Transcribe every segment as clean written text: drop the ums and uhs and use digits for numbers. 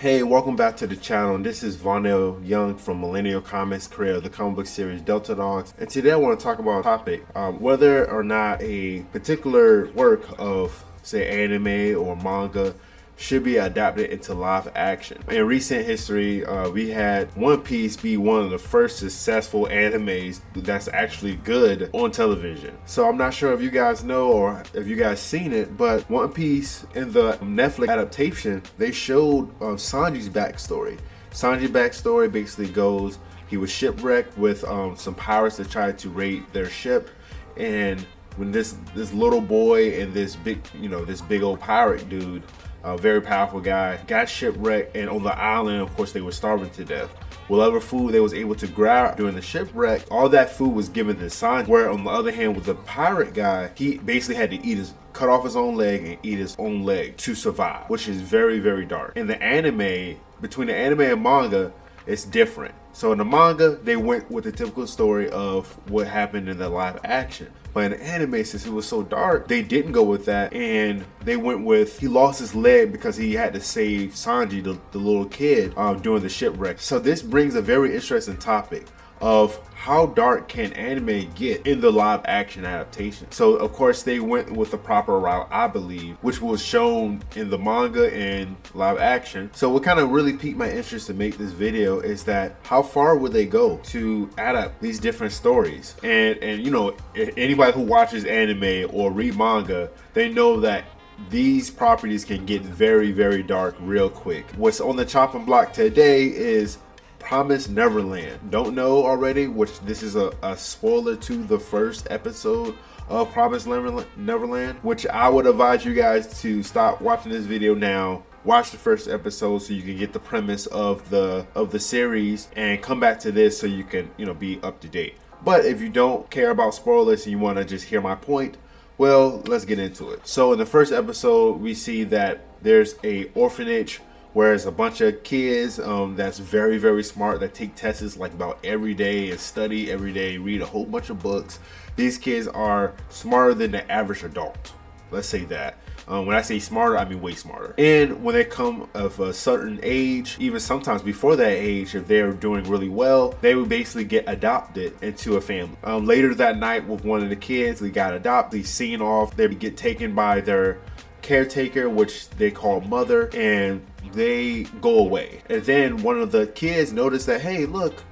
Hey, welcome back to the channel. This is Vonell Young from Millennial Comics, creator of the comic book series Delta Dogs. And today I want to talk about a topic, whether or not a particular work of, say, anime or manga should be adapted into live action. In recent history, we had One Piece be one of the first successful animes that's actually good on television. So I'm not sure if you guys know or if you guys seen it, but One Piece in the Netflix adaptation, they showed Sanji's backstory. Sanji's backstory basically goes, he was shipwrecked with some pirates that tried to raid their ship, and when this little boy and this big old pirate dude, a very powerful guy, got shipwrecked, and on the island, of course, they were starving to death. Whatever food they was able to grab during the shipwreck, all that food was given to Sanji. Where on the other hand, with the pirate guy, he basically had to cut off his own leg and eat his own leg to survive, which is very, very dark. In the anime, between the anime and manga, it's different. So in the manga, they went with the typical story of what happened in the live action. But in the anime, since it was so dark, they didn't go with that, and they went with, he lost his leg because he had to save Sanji, the little kid, during the shipwreck. So this brings a very interesting topic of how dark can anime get in the live action adaptation. So of course they went with the proper route, I believe, which was shown in the manga and live action. So what kind of really piqued my interest to make this video is that how far would they go to adapt these different stories? And you know, anybody who watches anime or read manga, they know that these properties can get very, very dark real quick. What's on the chopping block today is Promise Neverland. Don't know already, which this is a spoiler to the first episode of Promise Neverland, which I would advise you guys to stop watching this video now, watch the first episode so you can get the premise of the series, and come back to this so you can, you know, be up to date. But if you don't care about spoilers and you want to just hear my point, well, let's get into it. So in the first episode, we see that there's a orphanage where it's a bunch of kids that's very, very smart, that take tests like about every day and study every day, read a whole bunch of books. These kids are smarter than the average adult. Let's say that. When I say smarter, I mean way smarter. And when they come of a certain age, even sometimes before that age, if they're doing really well, they would basically get adopted into a family. Later that night with one of the kids, they got adopted, he's seen off, they get taken by their caretaker, which they call mother, and they go away. And then one of the kids noticed that, hey, look,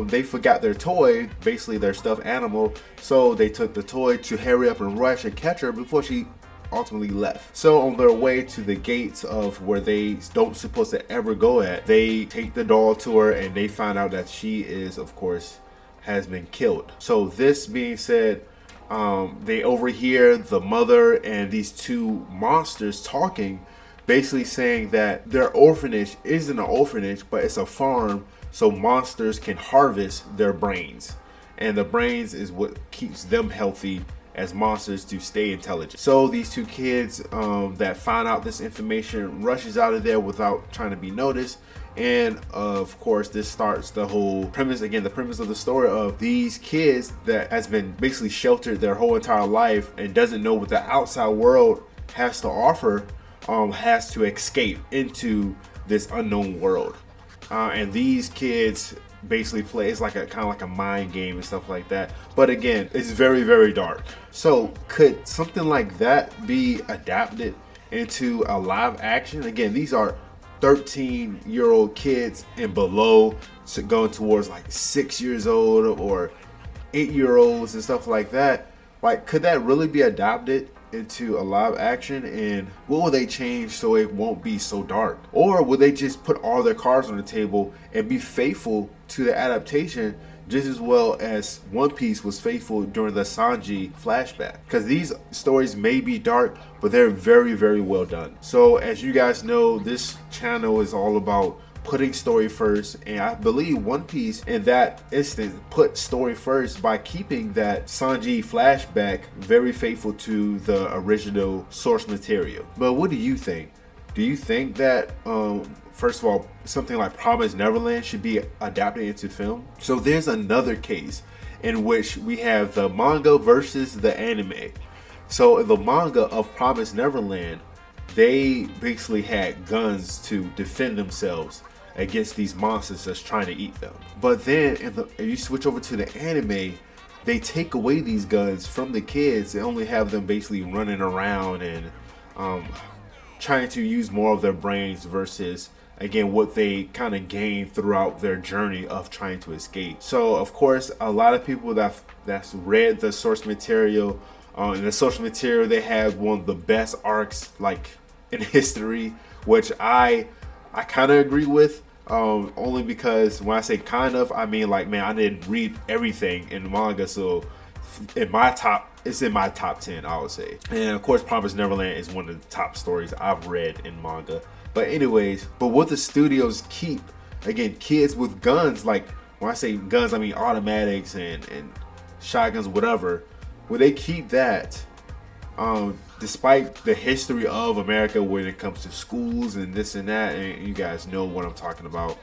they forgot their toy, basically their stuffed animal, so they took the toy to hurry up and rush and catch her before she ultimately left. So on their way to the gates of where they don't supposed to ever go at, they take the doll to her, and they find out that she is, of course, has been killed. So this being said, they overhear the mother and these two monsters talking, basically saying that their orphanage isn't an orphanage, but it's a farm, so monsters can harvest their brains, and the brains is what keeps them healthy as monsters to stay intelligent. So these two kids that find out this information rushes out of there without trying to be noticed. And of course, this starts the whole premise, again, the premise of the story of these kids that has been basically sheltered their whole entire life and doesn't know what the outside world has to offer, has to escape into this unknown world. And these kids basically play, it's like a kind of like a mind game and stuff like that. But again, it's very, very dark. So could something like that be adapted into a live action? Again, these are 13-year-old kids and below, so going towards like 6 years old or 8-year-olds and stuff like that. Like, could that really be adapted into a live action, and what will they change so it won't be so dark? Or will they just put all their cards on the table and be faithful to the adaptation just as well as One Piece was faithful during the Sanji flashback? Because these stories may be dark, but they're very, very well done. So as you guys know, this channel is all about putting story first, and I believe One Piece in that instance put story first by keeping that Sanji flashback very faithful to the original source material. But what do you think? Do you think that first of all, something like Promise Neverland should be adapted into film? So there's another case in which we have the manga versus the anime. So in the manga of Promise Neverland, they basically had guns to defend themselves against these monsters that's trying to eat them. But then if you switch over to the anime, they take away these guns from the kids and only have them basically running around and trying to use more of their brains versus, again, what they kind of gained throughout their journey of trying to escape. So of course, a lot of people that's read the source material, in the source material they have one of the best arcs like in history, which I kind of agree with, only because when I say kind of, I mean, like, man, I didn't read everything in manga, so it's in my top 10, I would say. And of course, Promise Neverland is one of the top stories I've read in manga. But anyways, what the studios keep, again, kids with guns, like when I say guns, I mean automatics and shotguns, whatever, where they keep that, despite the history of America when it comes to schools and this and that, and you guys know what I'm talking about.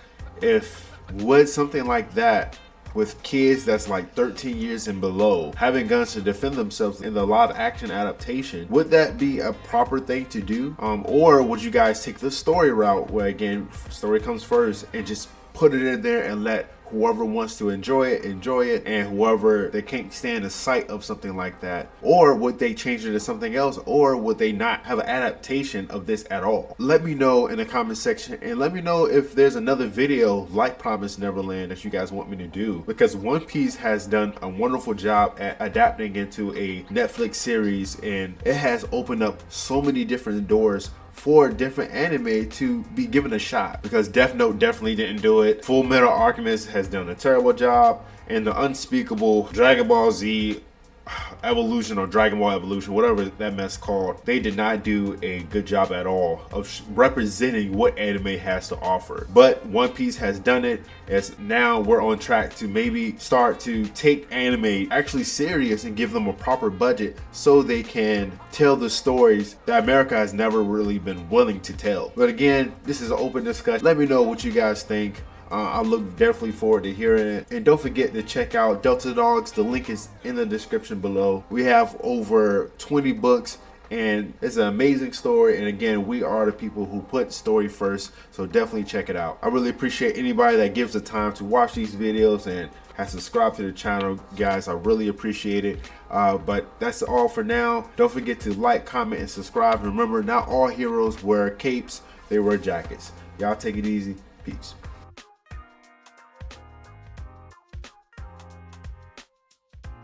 Would something like that with kids that's like 13 years and below having guns to defend themselves in the live action adaptation, would that be a proper thing to do? Or would you guys take the story route where, again, story comes first and just put it in there and let whoever wants to enjoy it, and whoever they can't stand the sight of something like that? Or would they change it to something else? Or would they not have an adaptation of this at all? Let me know in the comment section, and let me know if there's another video like Promise Neverland that you guys want me to do, because One Piece has done a wonderful job at adapting into a Netflix series, and it has opened up so many different doors for different anime to be given a shot, because Death Note definitely didn't do it. Full Metal Alchemist has done a terrible job, and the Unspeakable Dragon Ball Z Evolution or Dragon Ball Evolution, whatever that mess called, they did not do a good job at all of representing what anime has to offer. But One Piece has done it, as now we're on track to maybe start to take anime actually serious and give them a proper budget so they can tell the stories that America has never really been willing to tell. But again, this is an open discussion. Let me know what you guys think. I look definitely forward to hearing it. And don't forget to check out Delta Dogs. The link is in the description below. We have over 20 books, and it's an amazing story. And again, we are the people who put story first, so definitely check it out. I really appreciate anybody that gives the time to watch these videos and has subscribed to the channel, guys. I really appreciate it. But that's all for now. Don't forget to like, comment, and subscribe. And remember, not all heroes wear capes, they wear jackets. Y'all take it easy. Peace.